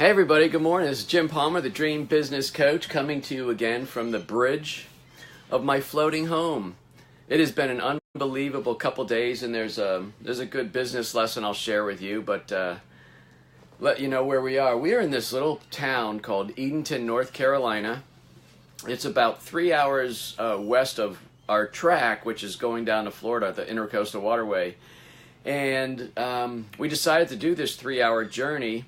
Hey everybody, good morning. This is Jim Palmer, the Dream Business Coach, coming to you again from the bridge of my floating home. It has been an unbelievable couple days, and there's a good business lesson I'll share with you, but let you know where we are. We are in this little town called Edenton, North Carolina. It's about 3 hours west of our track, which is going down to Florida, the Intercoastal Waterway. And we decided to do this 3-hour journey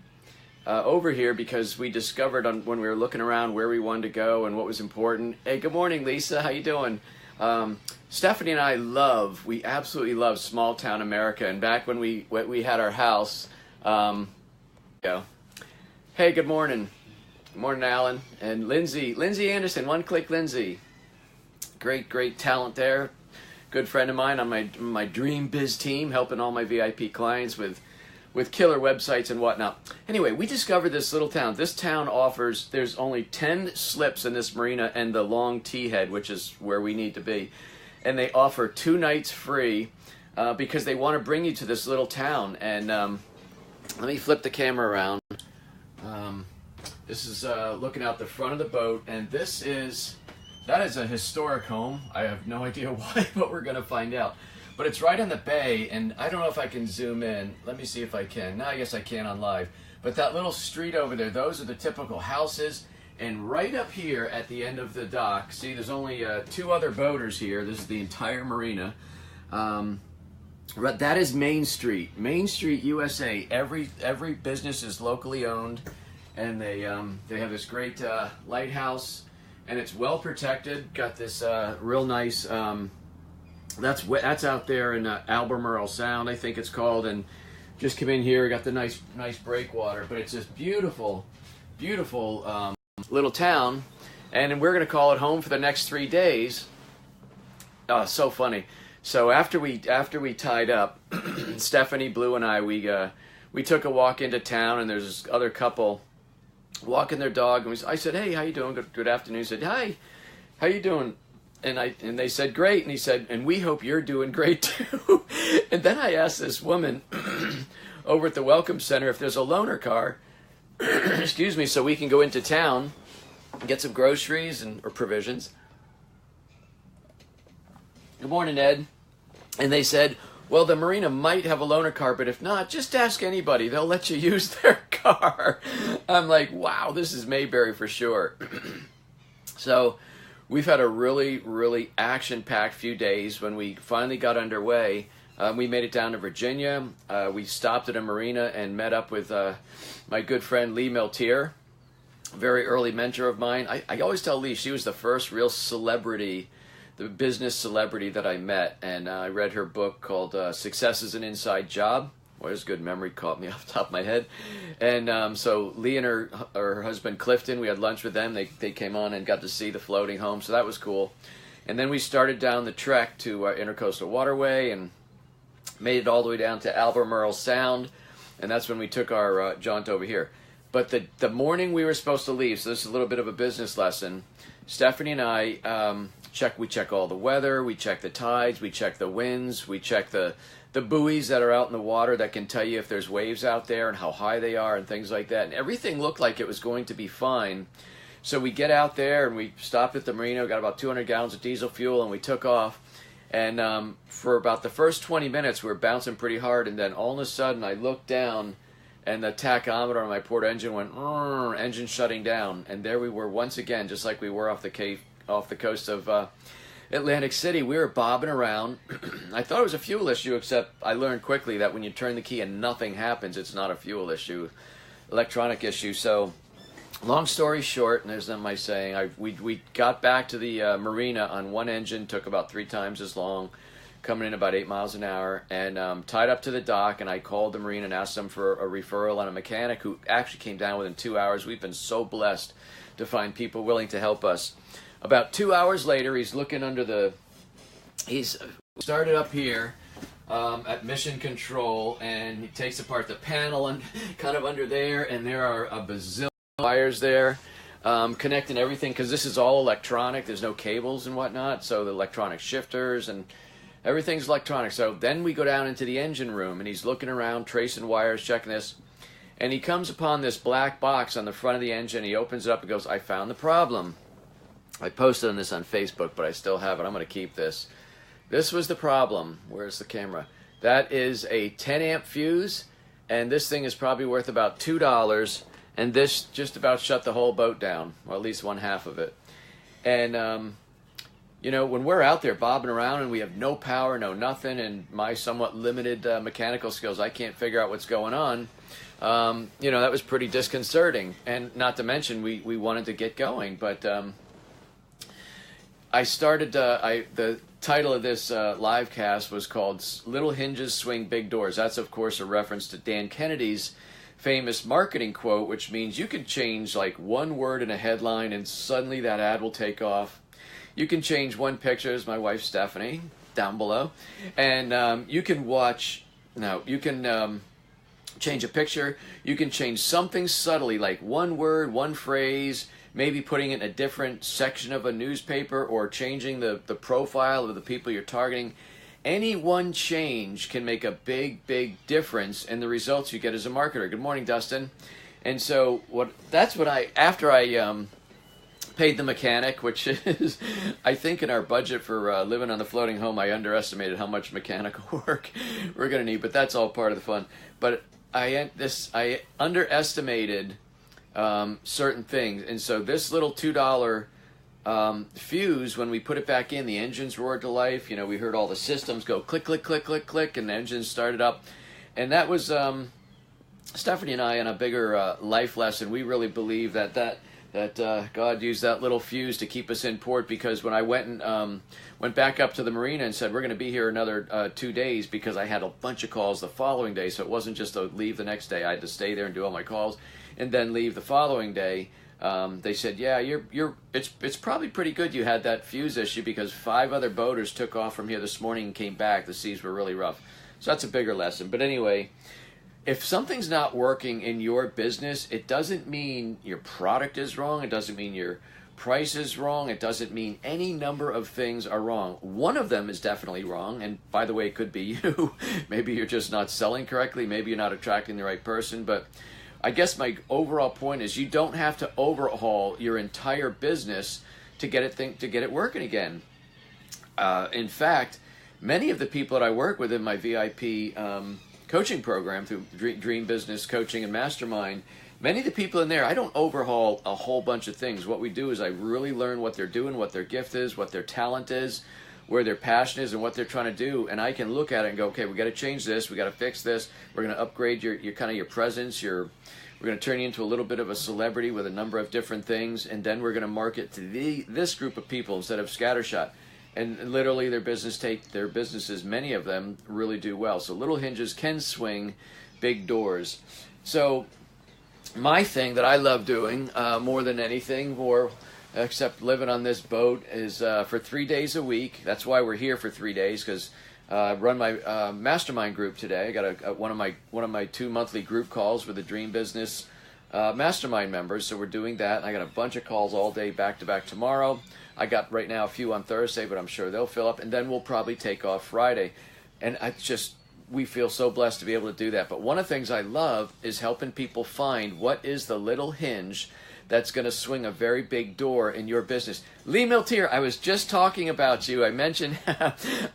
over here because we discovered when we were looking around where we wanted to go and what was important. Hey, good morning, Lisa. How you doing? Stephanie and I we absolutely love small town America. And back when we had our house, Hey, good morning. Good morning, Alan. And Lindsay Anderson, One Click Lindsay. Great talent there. Good friend of mine on my Dream Biz team, helping all my VIP clients with killer websites and whatnot. Anyway, we discovered this little town. This town there's only 10 slips in this marina and the long T-head, which is where we need to be. And they offer 2 nights free because they want to bring you to this little town. And let me flip the camera around. This is looking out the front of the boat, and that is a historic home. I have no idea why, but we're going to find out. But it's right on the bay, and I don't know if I can zoom in. Let me see if I can. No, I guess I can on live. But that little street over there, those are the typical houses. And right up here at the end of the dock, see, there's only 2 other boaters here. This is the entire marina. That is Main Street. Main Street, USA. Every business is locally owned, and they have this great lighthouse, and it's well protected. Got this real nice. That's out there in Albemarle Sound, I think it's called, and just come in here. Got the nice breakwater, but it's this beautiful little town, and we're gonna call it home for the next 3 days. Oh, so funny. So after we tied up, Stephanie, Blue, and I, we took a walk into town, and there's this other couple walking their dog, and I said, "Hey, how you doing? Good afternoon." He said, "Hi, how you doing?" And they said, "Great." And he said, "And we hope you're doing great too." And then I asked this woman over at the Welcome Center if there's a loaner car, excuse me, so we can go into town and get some groceries or provisions. Good morning, Ed. And they said, "Well, the marina might have a loaner car, but if not, just ask anybody. They'll let you use their car." I'm like, wow, this is Mayberry for sure. So we've had a really action-packed few days. When we finally got underway, we made it down to Virginia. We stopped at a marina and met up with my good friend Lee Meltier, very early mentor of mine. I always tell Lee she was the first real celebrity, the business celebrity that I met, and I read her book called Success is an Inside Job. Boy, there's good memory, caught me off the top of my head. And so Lee and her husband Clifton, we had lunch with them. They came on and got to see the floating home, so that was cool. And then we started down the trek to Intercoastal Waterway and made it all the way down to Albemarle Sound, and that's when we took our jaunt over here. But the morning we were supposed to leave, so this is a little bit of a business lesson, Stephanie and I we check all the weather, we check the tides, we check the winds, we check the buoys that are out in the water that can tell you if there's waves out there and how high they are and things like that. And everything looked like it was going to be fine. So we get out there and we stopped at the marina, got about 200 gallons of diesel fuel, and we took off. And for about the first 20 minutes, we were bouncing pretty hard. And then all of a sudden, I looked down, and the tachometer on my port engine went, engine shutting down. And there we were once again, just like we were off the coast of Atlantic City. We were bobbing around. I thought it was a fuel issue, except I learned quickly that when you turn the key and nothing happens, it's not a fuel issue, electronic issue. So long story short, and there's my saying, we got back to the marina on one engine, took about 3 times as long, coming in about 8 miles an hour, and tied up to the dock, and I called the marina and asked them for a referral on a mechanic who actually came down within 2 hours. We've been so blessed to find people willing to help us. About 2 hours later, he's looking he's started up here at Mission Control, and he takes apart the panel and kind of under there, and there are a bazillion wires there connecting everything, because this is all electronic. There's no cables and whatnot, so the electronic shifters and everything's electronic. So then we go down into the engine room, and he's looking around, tracing wires, checking this, And he comes upon this black box on the front of the engine. He opens it up and goes, I found the problem. I posted on this on Facebook, but I still have it. I'm going to keep this. This was the problem. Where's the camera? That is a 10 amp fuse, and this thing is probably worth about $2, and this just about shut the whole boat down, or at least one half of it. And you know, when we're out there bobbing around and we have no power, no nothing, and my somewhat limited mechanical skills, I can't figure out what's going on. You know, that was pretty disconcerting. And not to mention, we wanted to get going. But I started, the title of this live cast was called Little Hinges Swing Big Doors. That's, of course, a reference to Dan Kennedy's famous marketing quote, which means you can change like one word in a headline and suddenly that ad will take off. You can change one picture, as my wife Stephanie, down below, and you can change a picture. You can change something subtly, like one word, one phrase, maybe putting it in a different section of a newspaper or changing the profile of the people you're targeting. Any one change can make a big, big difference in the results you get as a marketer. Good morning, Dustin. And so after I paid the mechanic, which is, I think in our budget for living on the floating home, I underestimated how much mechanical work we're going to need, but that's all part of the fun. But I underestimated certain things, and so this little $2 fuse, when we put it back in, the engines roared to life. You know, we heard all the systems go click, click, click, click, click, and the engines started up. And that was Stephanie and I, on a bigger life lesson. We really believe that God used that little fuse to keep us in port, because when I went back up to the marina and said we're going to be here another 2 days, because I had a bunch of calls the following day, so it wasn't just to leave the next day. I had to stay there and do all my calls and then leave the following day. They said, yeah, it's probably pretty good you had that fuse issue, because 5 other boaters took off from here this morning and came back. The seas were really rough. So that's a bigger lesson. But anyway, if something's not working in your business, it doesn't mean your product is wrong. It doesn't mean your price is wrong. It doesn't mean any number of things are wrong. One of them is definitely wrong. And by the way, it could be you. Maybe you're just not selling correctly. Maybe you're not attracting the right person. But I guess my overall point is you don't have to overhaul your entire business to get it working again. In fact, many of the people that I work with in my VIP coaching program through Dream Business Coaching and Mastermind, many of the people in there, I don't overhaul a whole bunch of things. What we do is I really learn what they're doing, what their gift is, what their talent is, where their passion is, and what they're trying to do. And I can look at it and go, okay, we got to change this, we got to fix this, we're going to upgrade your kind of your presence, we're going to turn you into a little bit of a celebrity with a number of different things, and then we're going to market to this group of people instead of scattershot. And literally their businesses, many of them really do well. So little hinges can swing big doors. So my thing that I love doing more than anything, except living on this boat, is for 3 days a week. That's why we're here for 3 days, because I run my mastermind group today. I got one of my 2 monthly group calls with the Dream Business mastermind members. So we're doing that. I got a bunch of calls all day back to back tomorrow. I got right now a few on Thursday, but I'm sure they'll fill up, and then we'll probably take off Friday. And we feel so blessed to be able to do that. But one of the things I love is helping people find what is the little hinge that's going to swing a very big door in your business. Lee Miltier, I was just talking about you. I mentioned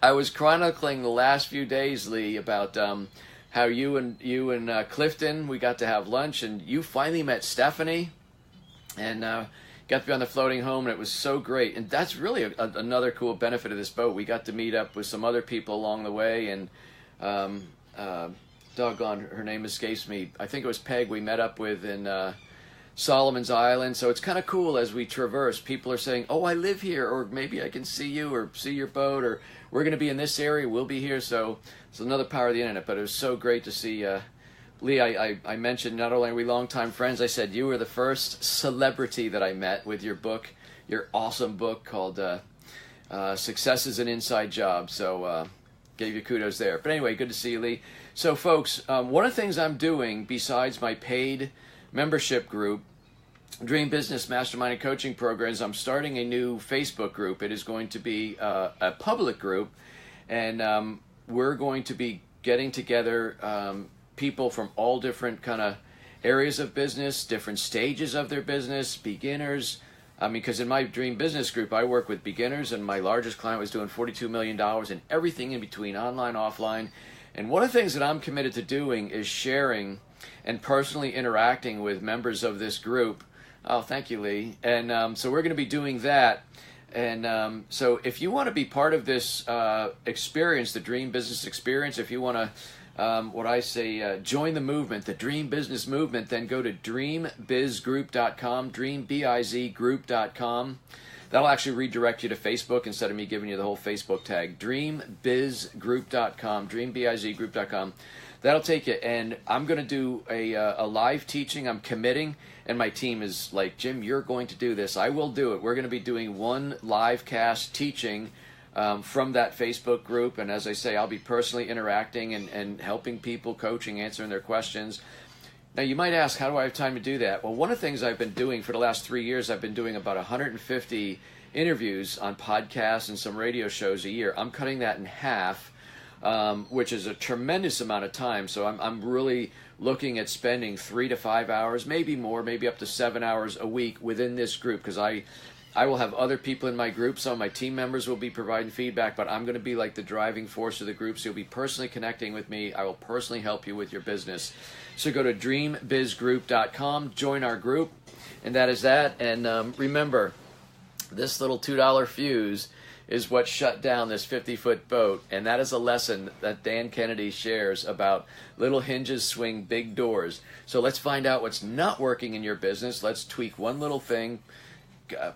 I was chronicling the last few days, Lee, about how you and Clifton, we got to have lunch, and you finally met Stephanie, and got to be on the floating home, and it was so great. And that's really another cool benefit of this boat. We got to meet up with some other people along the way, and doggone, her name escapes me. I think it was Peg we met up with in Solomon's Island. So it's kind of cool as we traverse. People are saying, oh, I live here, or maybe I can see you or see your boat, or we're going to be in this area, we'll be here. So it's another power of the internet. But it was so great to see Lee. I mentioned not only are we longtime friends, I said you were the first celebrity that I met with your book, your awesome book called Success is an Inside Job. So gave you kudos there. But anyway, good to see you, Lee. So folks, one of the things I'm doing besides my paid membership group, Dream Business Mastermind and Coaching Programs, I'm starting a new Facebook group. It is going to be a public group, and we're going to be getting together people from all different kind of areas of business, different stages of their business, beginners. I mean, because in my dream business group, I work with beginners, and my largest client was doing $42 million and everything in between, online, offline. And one of the things that I'm committed to doing is sharing and personally interacting with members of this group. Oh, thank you, Lee. And so we're going to be doing that. And so if you want to be part of this experience, the Dream Business Experience, if you want to, join the movement, the Dream Business Movement, then go to dreambizgroup.com, dreambizgroup.com. That'll actually redirect you to Facebook instead of me giving you the whole Facebook tag. Dreambizgroup.com, dreambizgroup.com. That'll take you, and I'm going to do a live teaching. I'm committing, and my team is like, Jim, you're going to do this. I will do it. We're going to be doing one live cast teaching from that Facebook group, and as I say, I'll be personally interacting and helping people, coaching, answering their questions. Now, you might ask, how do I have time to do that? Well, one of the things I've been doing for the last 3 years, I've been doing about 150 interviews on podcasts and some radio shows a year. I'm cutting that in half, which is a tremendous amount of time. So I'm really looking at spending 3 to 5 hours, maybe more, maybe up to 7 hours a week within this group, because I will have other people in my group. Some of my team members will be providing feedback, but I'm going to be like the driving force of the group. So you'll be personally connecting with me. I will personally help you with your business. So go to dreambizgroup.com, join our group, and that is that. And remember, this little $2 fuse is what shut down this 50-foot boat, and that is a lesson that Dan Kennedy shares about little hinges swing big doors. So let's find out what's not working in your business. Let's tweak one little thing,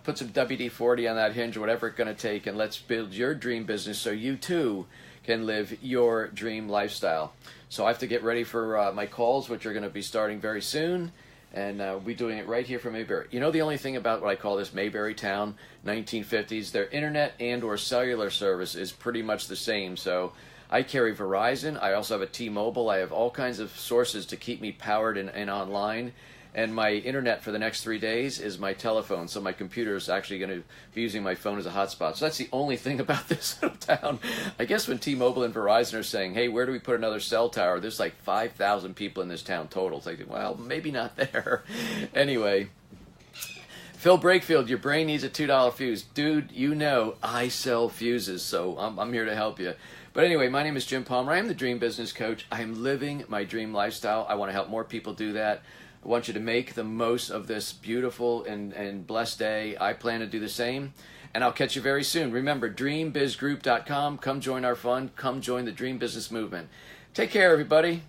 put some WD-40 on that hinge or whatever it's going to take, and let's build your dream business so you too can live your dream lifestyle. So I have to get ready for my calls, which are going to be starting very soon, and we'll be doing it right here from Mayberry. You know, the only thing about what I call this Mayberry Town 1950s, their internet and or cellular service is pretty much the same. So I carry Verizon. I also have a T-Mobile. I have all kinds of sources to keep me powered and online. And my internet for the next 3 days is my telephone. So my computer is actually going to be using my phone as a hotspot. So that's the only thing about this little town. I guess when T-Mobile and Verizon are saying, hey, where do we put another cell tower? There's like 5,000 people in this town total. It's like, well, maybe not there. Anyway, Phil Brakefield, your brain needs a $2 fuse. Dude, you know I sell fuses, so I'm here to help you. But anyway, my name is Jim Palmer. I am the Dream Business Coach. I am living my dream lifestyle. I want to help more people do that. I want you to make the most of this beautiful and blessed day. I plan to do the same, and I'll catch you very soon. Remember, dreambizgroup.com. Come join our fun. Come join the Dream Business Movement. Take care, everybody.